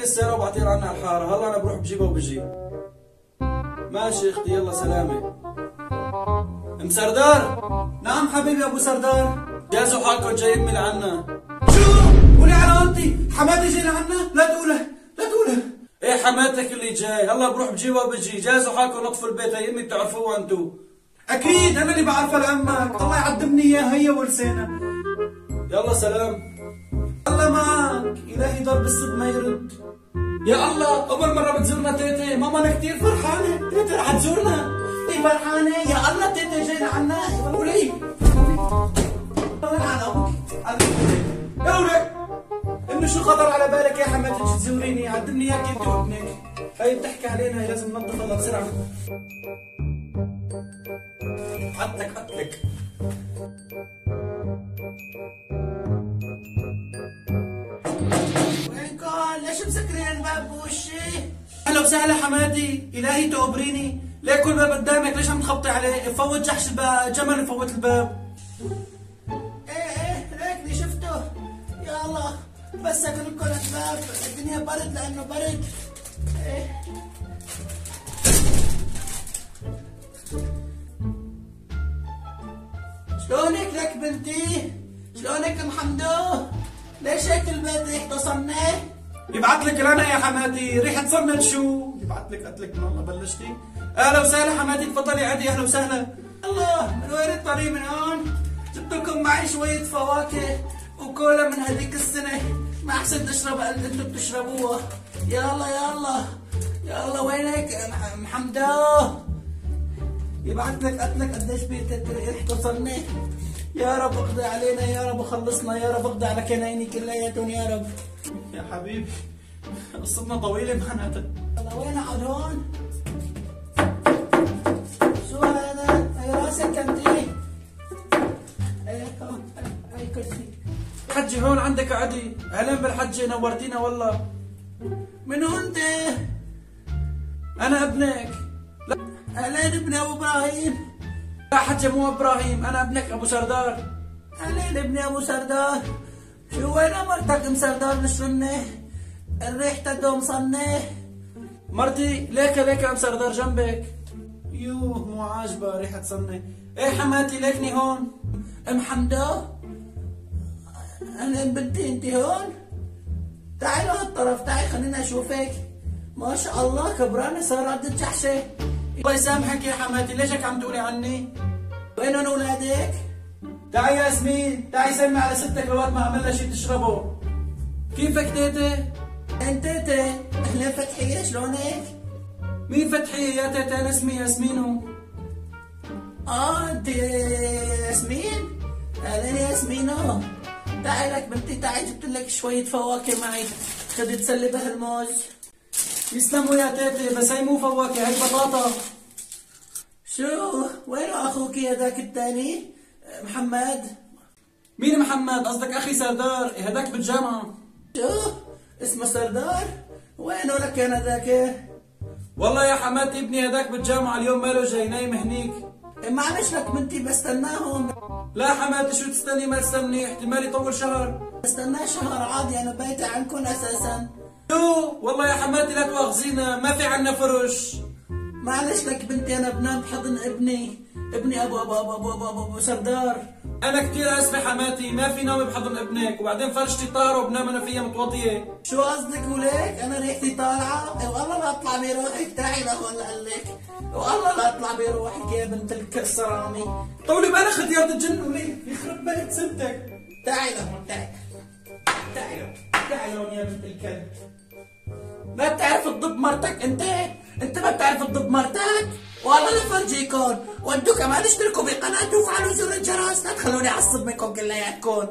هاتي السيارة وبعطيها عنها على الحارة، هلا أنا بروح بجيبها وبجي. ماشي اختي، يلا سلامة. ام سردار. نعم حبيبي ابو سردار. جهزوا حالكم جاي امي لعنا. شو؟ قولي على انتي، حماتي جاي لعنا؟ لا تقولها، لا تقولها. ايه حماتك اللي جاي، هلا بروح بجيبها وبجي، جهزوا حالكم نطفوا البيت، هي امي بتعرفوها انتو. اكيد انا اللي بعرفها لعمك، الله يعذبني اياها هي ولسانها. يلا سلام. الله معك، الهي ضرب الصد ما يرد. يا الله، أول مرة بتزورنا تيتي، ماما أنا كثير فرحانة، تيتي رح تزورنا، كثير فرحانة، يا الله تيتي جاي لعنا، قولي وين على أبوك؟ يا ولد، إنه شو خطر على بالك يا حماتي تجي تزوريني، عدمني إياك أنت وابنك، هي بتحكي علينا، هي لازم ننظف الله بسرعة. حطلك ليش مسكرين الباب بوشي؟ اهلا وسهلا حماتي، الهي تقبريني، ليه كل باب قدامك ليش عم تخبطي عليه؟ فوت جحش الجمل فوت الباب. ايه هيك شفته، يا الله بس سكر لكم الباب، الدنيا برد لانه برد. ايه شلونك لك بنتي؟ شلونك ام حمدو؟ ليش هيك البيت ريحته صنة؟ يبعث لك رنا يا حماتي، ريحة صنة شو؟ يبعث لك قلت لك من الله بلشتي؟ اهلا وسهلا حماتي، تفضلي عادي، اهلا وسهلا. الله من وين الطريق من هون؟ جبت لكم معي شوية فواكه وكولا من هذيك السنة، ما احسن تشرب قد انتم بتشربوها. يلا يلا يلا وينك محمدو؟ يبعث لك قلت لك قديش بيتك ريحته صنة. يا رب اقضي علينا، يا رب خلصنا، يا رب اقضي على كنايني كلياتهم يا رب. يا حبيبي قصتنا طويلة معناتها. هلا وين اقعد هون؟ شو هذا؟ هي راسك كنتي؟ ايه هون، هي كرسي. حجي هون عندك قعدي، اهلا بالحجة نورتينا والله. من هو انت؟ انا ابنك. لا اهلا ابني ابو ابراهيم. لا حجة مو ابراهيم، انا ابنك ابو سردار. اهلا ابني ابو سردار. شو وين مرتك ام سردار نشرنه؟ الريح تدوم صنه. مرتي ليك ام سردار جنبك. يوه مو عاجبه ريحة صنه. ايه حماتي ليكني هون. ام حمدو انا بنتي انت هون؟ تعي لهالطرف، تعي خليني اشوفك. ما شاء الله كبرانة صار قد الجحشة. الله يسامحك يا حماتي، ليش هيك عم تقولي عني؟ وينهم اولادك؟ تعي ياسمين، تعي سلمي على ستك لوقت ما عملنا شي تشربه. كيفك تيتي؟ انت تيتي؟ اهلا فتحية شلونك؟ مين فتحية يا تيتي؟ انا اسمي ياسمينو. انت ياسمين؟ اهلا ياسمينو. تعي لك بنتي، تعي جبت لك شوية فواكه معي، خدي تسلي بها الموز. يسلموا يا تيتي، بس هي مو فواكه، هي بطاطا. شو؟ وينه اخوك هذاك الثاني؟ محمد. مين محمد؟ قصدك اخي سردار، هذاك بالجامعة. شو؟ اسمه سردار؟ وينه لك كان هذاك؟ والله يا حماتي ابني هذاك بالجامعة اليوم ماله جاي، نايم هنيك. معلش لك بنتي بستناهم. لا حماتي شو تستني ما تستني، احتمال يطول شهر. بستناه شهر عادي، انا بايتة عنكم اساسا. شو؟ والله يا حماتي لا تواخذينا، ما في عنا فرش. معلش لك بنتي انا بنام بحضن ابني ابو سردار. انا كثير اسفه حماتي، ما في نوم بحضن ابنك، وبعدين فرشتي طاهره وبنام انا فيها متوضيه. شو قصدك وليك؟ انا ريحتي طالعه؟ والله لا اطلع بروحك، تعي لهون لقلك، والله لا اطلع بروحك يا بنت الكسراني. طولي بالك ختيار تجنني، يخرب بيت ستك. تعي لهون، تعي لهون يا بنت الكلب. ما بتعرف تضب مرتك انت ما بتعرف تضب مرتك؟ والله لفرجيكم، ودوا كمان اشتركوا بقناتي وفعلوا زر الجرس، لا تخلوني اعصب منكم كلياتكم.